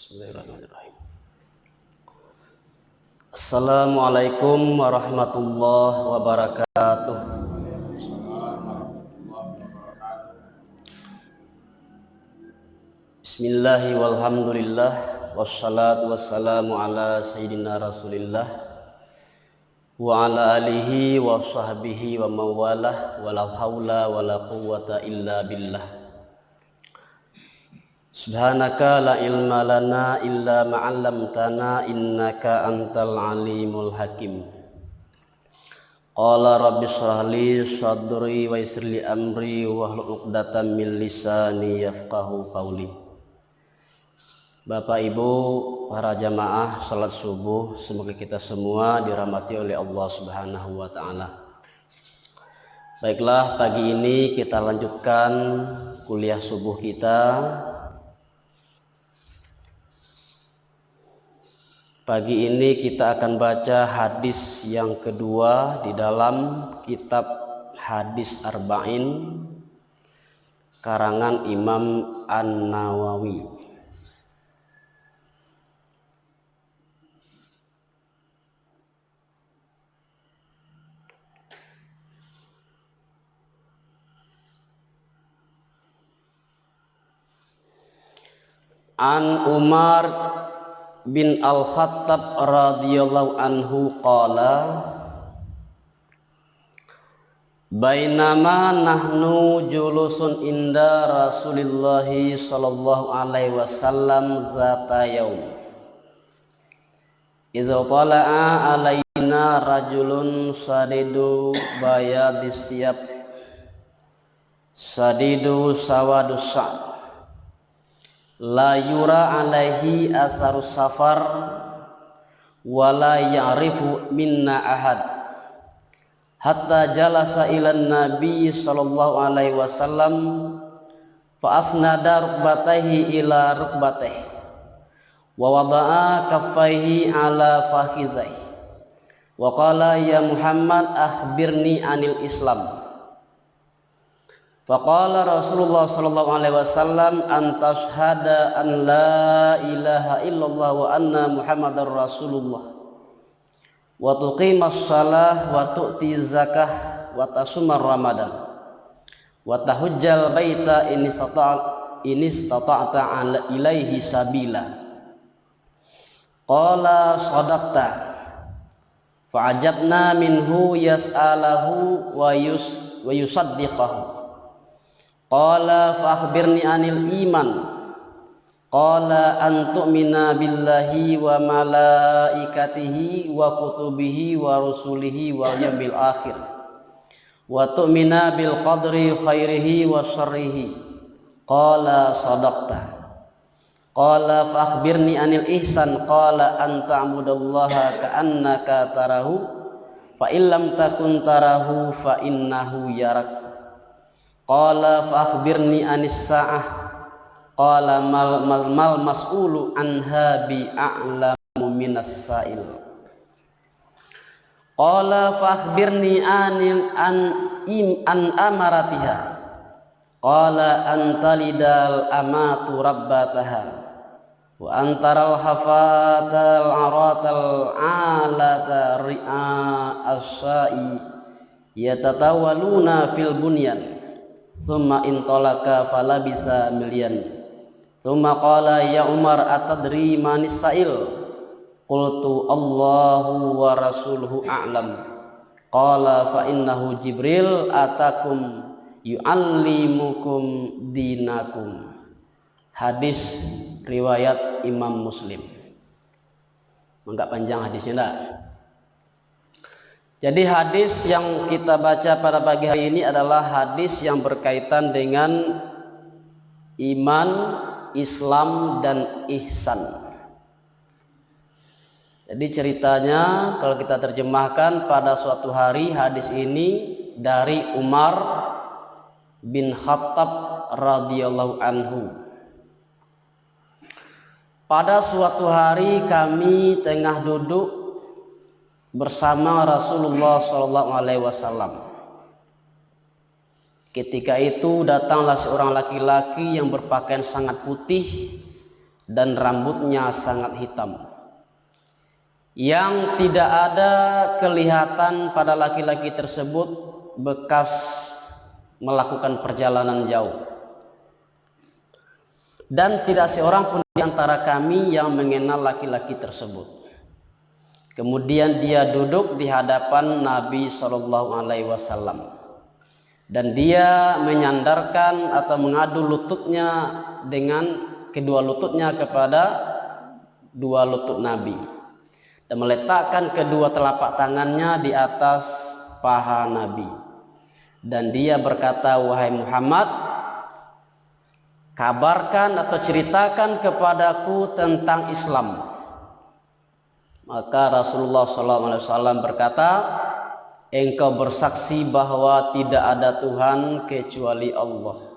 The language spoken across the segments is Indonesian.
Bismillahirrahmanirrahim. Assalamualaikum warahmatullahi wabarakatuh. Bismillahi walhamdulillah wassalatu wassalamu ala sayyidina rasulillah wa ala alihi wa sahbihi wa mawalah wa la hawla wa la quwwata illa billah. Subhanaka la ilma lana illa ma'allamtana innaka antal alimul hakim. Qala rabbi shrah li sadri wa yassir li amri wahlul 'uqdatam min lisani yafqahu qawli. Bapak Ibu para jamaah salat subuh, semoga kita semua dirahmati oleh Allah Subhanahu wa taala. Baiklah, pagi ini kita lanjutkan kuliah subuh kita. Pagi ini kita akan baca hadis yang kedua di dalam kitab Hadis Arba'in karangan Imam An-Nawawi. An Umar bin Al-Khattab radhiyallahu anhu qala bainama nahnu julusun inda Rasulillahi sallallahu alaihi wasallam zata yaum idza tala'a alaina rajulun sadidu bayadis siyab sadidu sawadus sa' la yura alaihi atharus safar wala ya'rifu minna ahad hatta jalasa ilan nabi sallallahu alaihi wasallam fa asnada rukbatayhi ila rukbatayhi wa wada'a kaffayhi ala fakhidhayhi wa qala ya Muhammad akhbirni anil Islam. Faqala Rasulullah sallallahu alaihi wasallam an tashhada an la ilaha illallah wa anna Muhammadar Rasulullah wa tuqimas shalah wa tu'ti zakah wa tasumar ramadan wa tahujjal baita in istata'ta ilaihi sabila. Qala sadaqta fa'ajabna minhu yas'alahu wa yusaddiqahu. Qala fa akhbirni anil iman. Qala an tu'mina billahi wa malaikatihi wa kutubihi wa rusulihi wal yawmil akhir wa tu'mina bil qadri khairihi wa syarrihi. Qala sadaqta. Qala fa akhbirni anil ihsan. Qala an ta'budallaha ka'annaka tarahu fa illam takun tarahu fa innahu yarak. Qala fa akhbirni anis sa'ah. Qala mal mas'ulu anha bi a'lamu minas sa'il. Qala fa akhbirni an amaratiha. Qala an talidal amatu rabbataha wa antaral hafatal aratal alata ri'a as-sa'i yatatawaluna fil bunyan. Thumma intolaka falabitha milyan. Thumma qala ya Umar atadri manis sa'il. Qultu Allahu wa rasuluhu a'lam. Qala fa innahu Jibril atakum yu'allimukum dinakum. Hadis riwayat Imam Muslim. Enggak panjang hadisnya enggak? Jadi hadis yang kita baca pada pagi hari ini adalah hadis yang berkaitan dengan iman, Islam, dan ihsan. Jadi ceritanya kalau kita terjemahkan, pada suatu hari hadis ini dari Umar bin Khattab radhiyallahu anhu. Pada suatu hari kami tengah duduk bersama Rasulullah sallallahu alaihi wasallam. Ketika itu datanglah seorang laki-laki yang berpakaian sangat putih dan rambutnya sangat hitam, yang tidak ada kelihatan pada laki-laki tersebut bekas melakukan perjalanan jauh, dan tidak seorang pun di antara kami yang mengenal laki-laki tersebut. Kemudian dia duduk di hadapan Nabi SAW, dan dia menyandarkan atau mengadu lututnya dengan kedua lututnya kepada dua lutut Nabi, dan meletakkan kedua telapak tangannya di atas paha Nabi. Dan dia berkata, "Wahai Muhammad, kabarkan atau ceritakan kepadaku tentang Islam." Maka Rasulullah SAW berkata, "Engkau bersaksi bahwa tidak ada Tuhan kecuali Allah,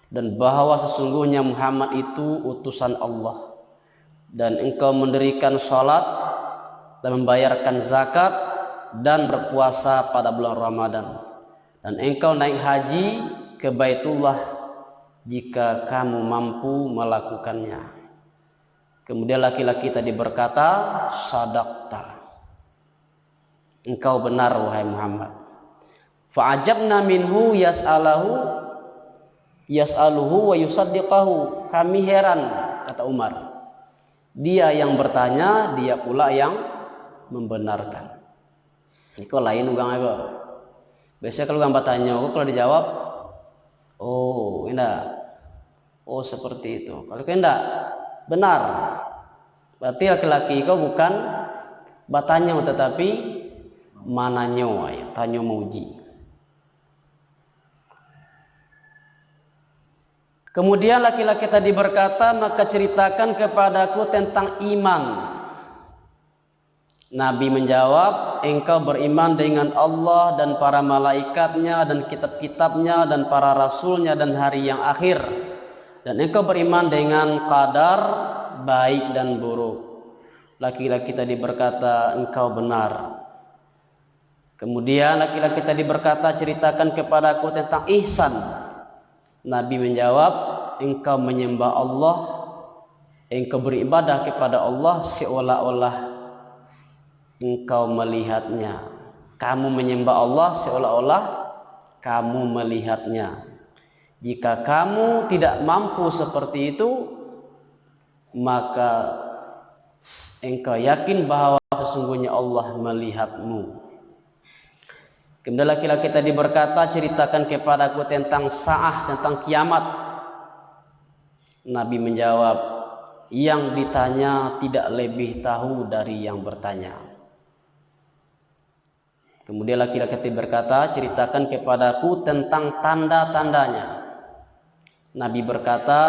dan bahwa sesungguhnya Muhammad itu utusan Allah, dan engkau mendirikan sholat dan membayarkan zakat dan berpuasa pada bulan Ramadan, dan engkau naik haji ke Baitullah jika kamu mampu melakukannya." Kemudian laki-laki tadi berkata, "Sadaqta, engkau benar wahai Muhammad." Fa'ajabna minhu yas'aluhu wa yusaddiqahu. Kami heran, kata Umar, dia yang bertanya, dia pula yang membenarkan. Ini kok lain ugang apa? Biasanya kalau gambar tanya, kalau dijawab, "Oh, enggak. Oh, seperti itu." Kalau enggak, benar. Berarti laki-laki kau bukan batanya, tetapi mananyo, tanyo mauji. Kemudian laki-laki tadi berkata, "Maka ceritakan kepadaku tentang iman." Nabi menjawab, "Engkau beriman dengan Allah dan para malaikatnya dan kitab-kitabnya dan para rasulnya dan hari yang akhir, dan engkau beriman dengan qadar baik dan buruk." Laki-laki tadi berkata, "Engkau benar." Kemudian laki-laki tadi berkata, "Ceritakan kepadaku tentang ihsan." Nabi menjawab, "Engkau menyembah Allah, engkau beribadah kepada Allah seolah-olah engkau melihatnya. Kamu menyembah Allah seolah-olah kamu melihatnya. Jika kamu tidak mampu seperti itu, maka engkau yakin bahwa sesungguhnya Allah melihatmu." Kemudian laki-laki tadi berkata, "Ceritakan kepadaku tentang sa'ah, tentang kiamat." Nabi menjawab, "Yang ditanya tidak lebih tahu dari yang bertanya." Kemudian laki-laki tadi berkata, "Ceritakan kepadaku tentang tanda-tandanya." Nabi berkata,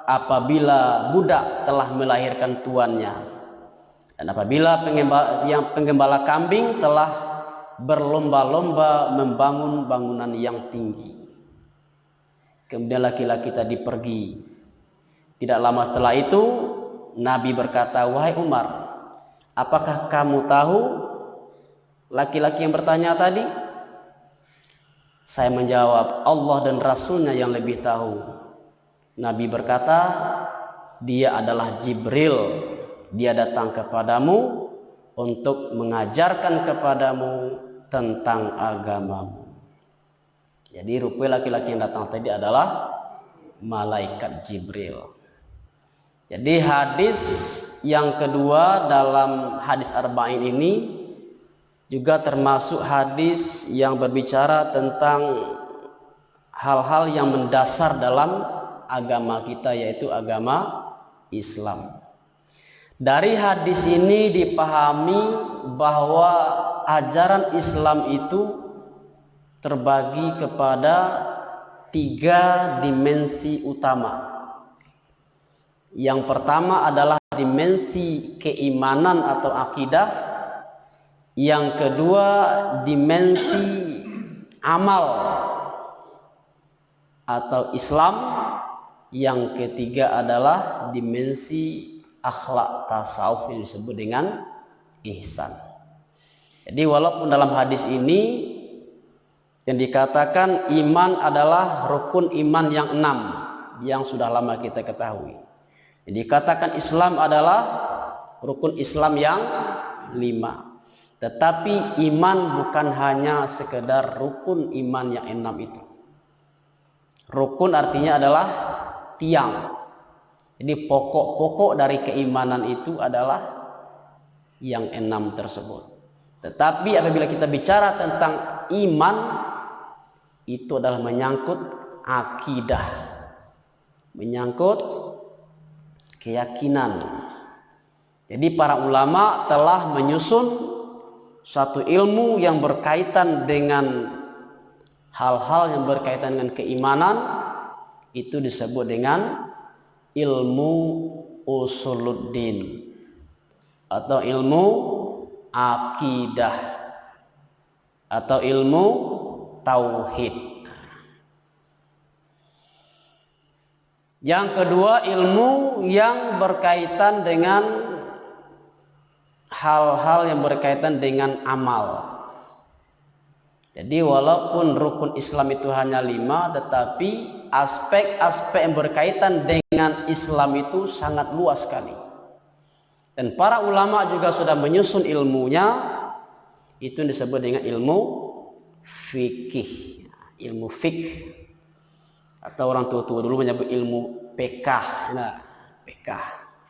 "Apabila budak telah melahirkan tuannya, dan apabila penggembala kambing telah berlomba-lomba membangun bangunan yang tinggi." Kemudian laki-laki tadi pergi. Tidak lama setelah itu Nabi berkata, "Wahai Umar, apakah kamu tahu laki-laki yang bertanya tadi?" Saya menjawab, "Allah dan Rasulnya yang lebih tahu." Nabi berkata, "Dia adalah Jibril. Dia datang kepadamu untuk mengajarkan kepadamu tentang agamamu." Jadi rupanya laki-laki yang datang tadi adalah malaikat Jibril. Jadi hadis yang kedua dalam hadis arba'in ini juga termasuk hadis yang berbicara tentang hal-hal yang mendasar dalam agama kita, yaitu agama Islam. Dari hadis ini dipahami bahwa ajaran Islam itu terbagi kepada 3 dimensi utama. Yang pertama adalah dimensi keimanan atau akidah. Yang kedua dimensi amal atau Islam. Yang ketiga adalah dimensi akhlak tasawuf yang disebut dengan ihsan. Jadi walaupun dalam hadis ini yang dikatakan iman adalah rukun iman yang 6 yang sudah lama kita ketahui, Jadi katakan Islam adalah rukun Islam yang 5. Tetapi iman bukan hanya sekedar rukun iman yang 6 itu. Rukun artinya adalah tiang. Jadi pokok-pokok dari keimanan itu adalah yang 6 tersebut. Tetapi apabila kita bicara tentang iman, itu adalah menyangkut akidah, menyangkut keyakinan. Jadi para ulama telah menyusun suatu ilmu yang berkaitan dengan hal-hal yang berkaitan dengan keimanan, itu disebut dengan ilmu usuluddin atau ilmu akidah atau ilmu tauhid. Yang kedua, ilmu yang berkaitan dengan hal-hal yang berkaitan dengan amal. Jadi walaupun rukun Islam itu hanya 5, tetapi aspek-aspek yang berkaitan dengan Islam itu sangat luas sekali. Dan para ulama juga sudah menyusun ilmunya, itu disebut dengan ilmu fikih, ilmu fikih, atau orang tua-tua dulu menyebut ilmu pekah. Nah,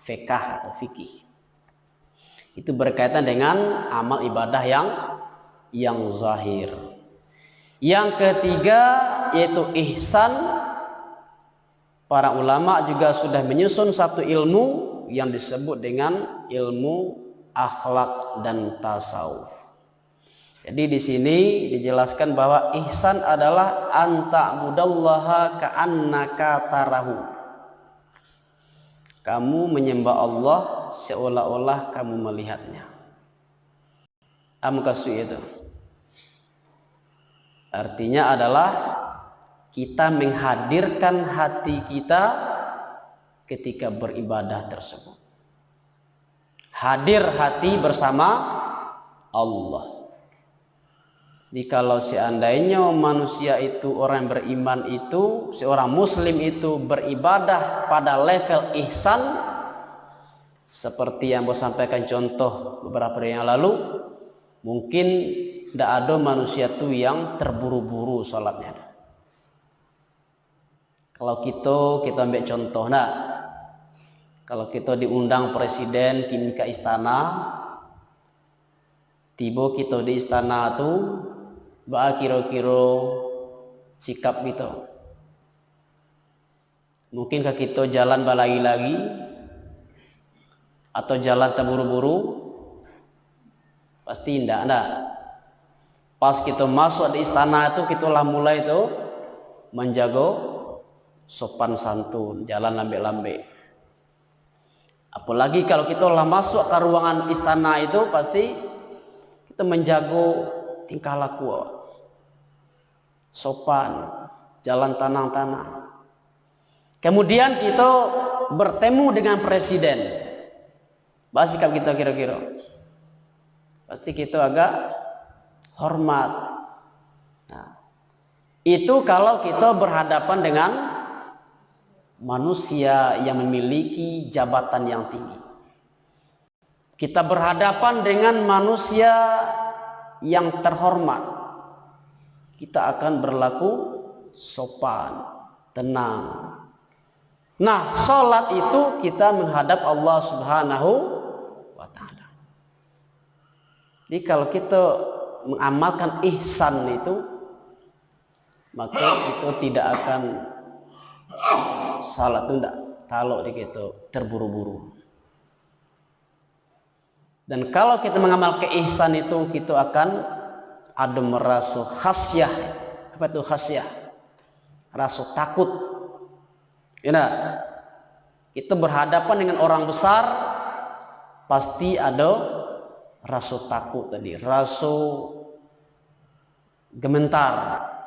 pekah atau fikih. Itu berkaitan dengan amal ibadah yang zahir. Yang ketiga yaitu ihsan. Para ulama juga sudah menyusun satu ilmu yang disebut dengan ilmu akhlak dan tasawuf. Jadi di sini dijelaskan bahwa ihsan adalah anta'budallaha ka'annaka tarahu. Kamu menyembah Allah seolah-olah kamu melihatnya. Amkasu itu artinya adalah kita menghadirkan hati kita ketika beribadah tersebut. Hadir hati bersama Allah. Jadi kalau seandainya manusia itu, orang yang beriman itu, seorang muslim itu beribadah pada level ihsan, seperti yang saya sampaikan contoh beberapa hari yang lalu, mungkin tidak ada manusia itu yang terburu-buru sholatnya. Kalau kita ambil contoh, kalau kita diundang presiden kini ke istana, tiba kita di istana tu, bah kira-kira sikap kita. Mungkinkah kita jalan balai lagi, atau jalan terburu-buru? Pasti tidak. Pas kita masuk di istana itu, kita lah mulai itu menjaga sopan santun, jalan lambe-lambe. Apalagi kalau kita lah masuk ke ruangan istana itu, pasti kita menjaga tingkah laku, sopan, jalan tanang-tanang. Kemudian kita bertemu dengan presiden, bahas sikap kita kira-kira. Pasti kita agak hormat. Nah, itu kalau kita berhadapan dengan manusia yang memiliki jabatan yang tinggi. Kita berhadapan dengan manusia yang terhormat. Kita akan berlaku sopan, tenang. Nah, sholat itu kita menghadap Allah Subhanahu wa ta'ala. Jadi kalau kita mengamalkan ihsan itu, maka itu tidak akan salat itu tidak kalau kita terburu-buru. Dan kalau kita mengamalkan ihsan itu, kita akan ada merasa khasyah. Apa itu khasyah? Rasa takut. Ya, kita berhadapan dengan orang besar, pasti ada rasa takut tadi, rasa gementar,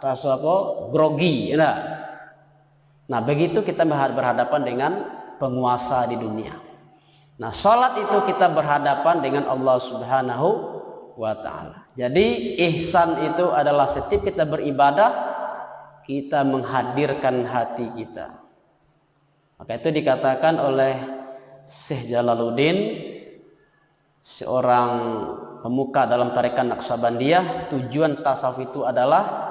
rasa apa? Grogi, ya. Nah, begitu kita berhadapan dengan penguasa di dunia. Nah, salat itu kita berhadapan dengan Allah Subhanahu wa ta'ala. Jadi ihsan itu adalah setiap kita beribadah, kita menghadirkan hati kita. Maka itu dikatakan oleh Syekh Jalaluddin, seorang pemuka dalam tarekat Naqsabandiyah. Tujuan tasawuf itu adalah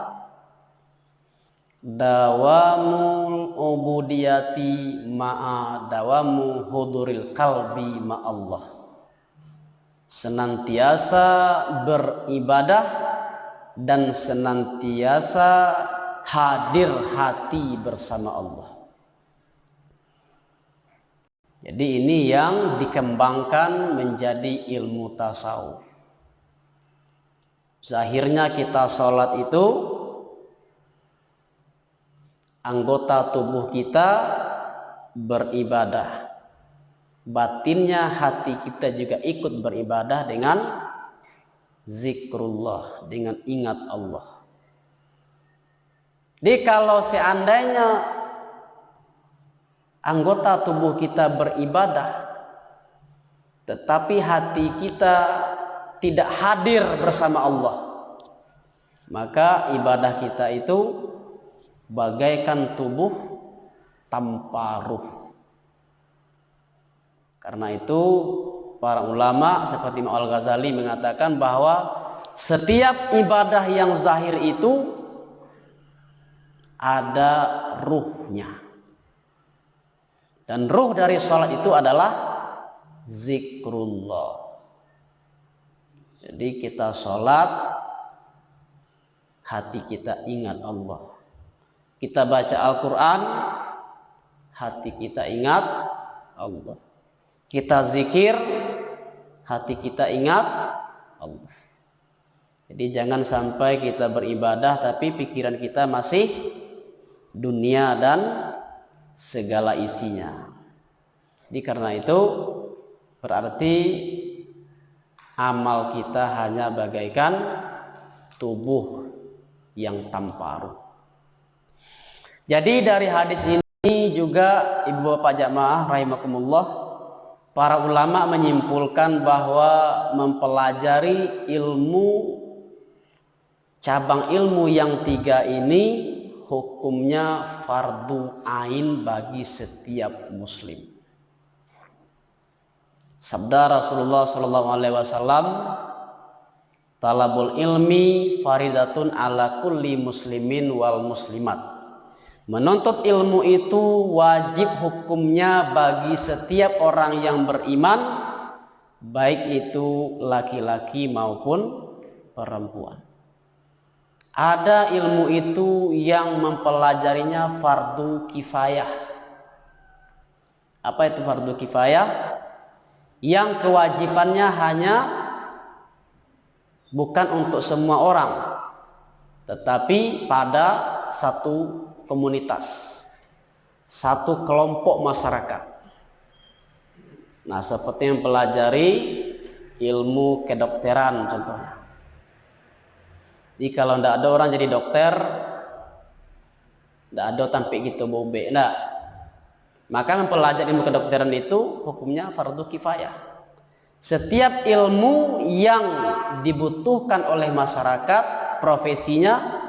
dawamul ubudiyati ma'a dawamu huduril kalbi ma'allah, senantiasa beribadah dan senantiasa hadir hati bersama Allah. Jadi ini yang dikembangkan menjadi ilmu tasawuf. Zahirnya kita sholat itu anggota tubuh kita beribadah, batinnya hati kita juga ikut beribadah dengan zikrullah, dengan ingat Allah. Jadi kalau seandainya anggota tubuh kita beribadah tetapi hati kita tidak hadir bersama Allah, maka ibadah kita itu bagaikan tubuh tanpa ruh. Karena itu para ulama seperti Imam Al-Ghazali mengatakan bahwa setiap ibadah yang zahir itu ada ruhnya. Dan ruh dari sholat itu adalah zikrullah. Jadi kita sholat, hati kita ingat Allah. Kita baca Al-Quran, hati kita ingat Allah. Kita zikir, hati kita ingat Allah. Jadi jangan sampai kita beribadah tapi pikiran kita masih dunia dan segala isinya. Jadi karena itu berarti amal kita hanya bagaikan tubuh yang tanpa ruh. Jadi dari hadis ini juga ibu bapak jamaah rahimakumullah, para ulama menyimpulkan bahwa mempelajari cabang ilmu yang 3 ini hukumnya fardu ain bagi setiap muslim. Sabda Rasulullah SAW, talabul ilmi faridatun ala kulli muslimin wal muslimat. Menuntut ilmu itu wajib hukumnya bagi setiap orang yang beriman, baik itu laki-laki maupun perempuan. Ada ilmu itu yang mempelajarinya fardu kifayah. Apa itu fardu kifayah? Yang kewajibannya hanya bukan untuk semua orang, tetapi pada satu komunitas, satu kelompok masyarakat. Nah, seperti mempelajari ilmu kedokteran contohnya. Jadi kalau tidak ada orang jadi dokter, tidak ada tampik gitu bobe, tidak. Maka mempelajari ilmu kedokteran itu hukumnya fardu kifayah. Setiap ilmu yang dibutuhkan oleh masyarakat, profesinya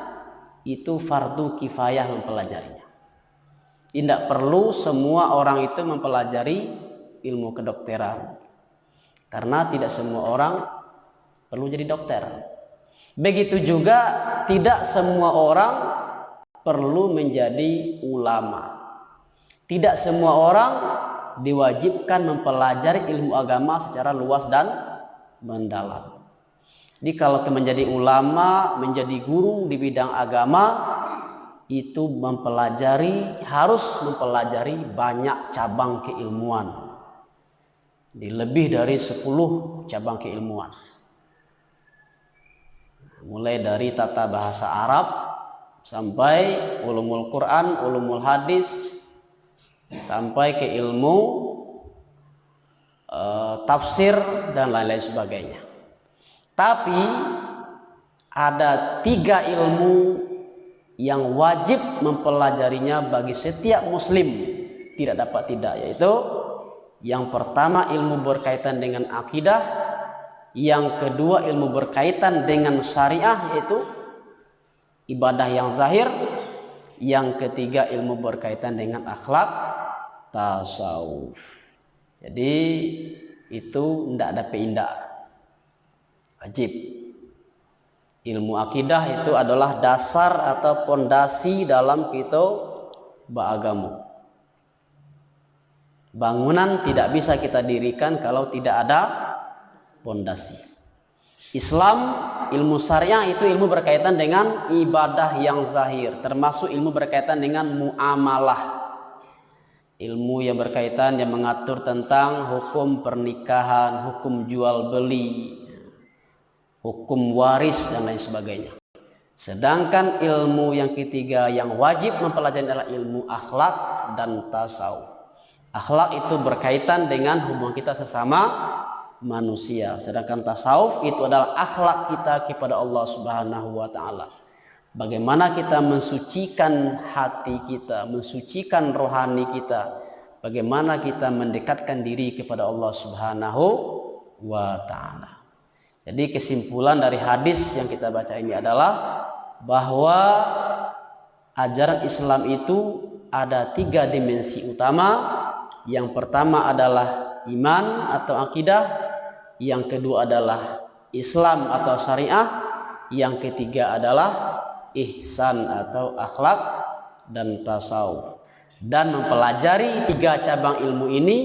itu fardu kifayah mempelajarinya. Tidak perlu semua orang itu mempelajari ilmu kedokteran, karena tidak semua orang perlu jadi dokter. Begitu juga tidak semua orang perlu menjadi ulama. Tidak semua orang diwajibkan mempelajari ilmu agama secara luas dan mendalam. Jadi kalau menjadi ulama, menjadi guru di bidang agama, itu harus mempelajari banyak cabang keilmuan. Jadi lebih dari 10 cabang keilmuan. Mulai dari tata bahasa Arab sampai ulumul Quran, ulumul hadis, sampai ke ilmu tafsir dan lain-lain sebagainya. Tapi ada 3 ilmu yang wajib mempelajarinya bagi setiap muslim, tidak dapat tidak, yaitu yang pertama ilmu berkaitan dengan akidah, yang kedua ilmu berkaitan dengan syariah yaitu ibadah yang zahir, yang ketiga ilmu berkaitan dengan akhlak tasawuf. Jadi itu tidak ada pindah, wajib. Ilmu akidah itu adalah dasar atau pondasi dalam kita beragama. Bangunan tidak bisa kita dirikan kalau tidak ada pondasi. Islam, ilmu syariah itu ilmu berkaitan dengan ibadah yang zahir, termasuk ilmu berkaitan dengan muamalah. Ilmu yang berkaitan yang mengatur tentang hukum pernikahan, hukum jual beli, hukum waris dan lain sebagainya. Sedangkan ilmu yang ketiga yang wajib mempelajari adalah ilmu akhlak dan tasawuf. Akhlak itu berkaitan dengan hubungan kita sesama manusia. Sedangkan tasawuf itu adalah akhlak kita kepada Allah Subhanahu wa taala. Bagaimana kita mensucikan hati kita, mensucikan rohani kita. Bagaimana kita mendekatkan diri kepada Allah Subhanahu wa taala. Jadi kesimpulan dari hadis yang kita baca ini adalah bahwa ajaran Islam itu ada 3 dimensi utama. Yang pertama adalah iman atau akidah, yang kedua adalah Islam atau syariah, yang ketiga adalah ihsan atau akhlak dan tasawuf. Dan mempelajari 3 cabang ilmu ini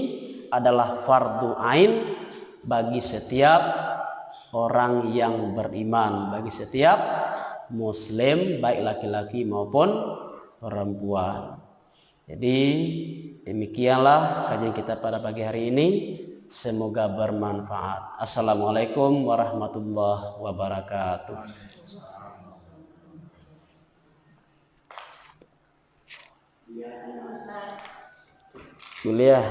adalah fardu ain bagi setiap orang yang beriman, bagi setiap muslim baik laki-laki maupun perempuan. Jadi demikianlah kajian kita pada pagi hari ini, semoga bermanfaat. Assalamualaikum warahmatullahi wabarakatuh. Kuliah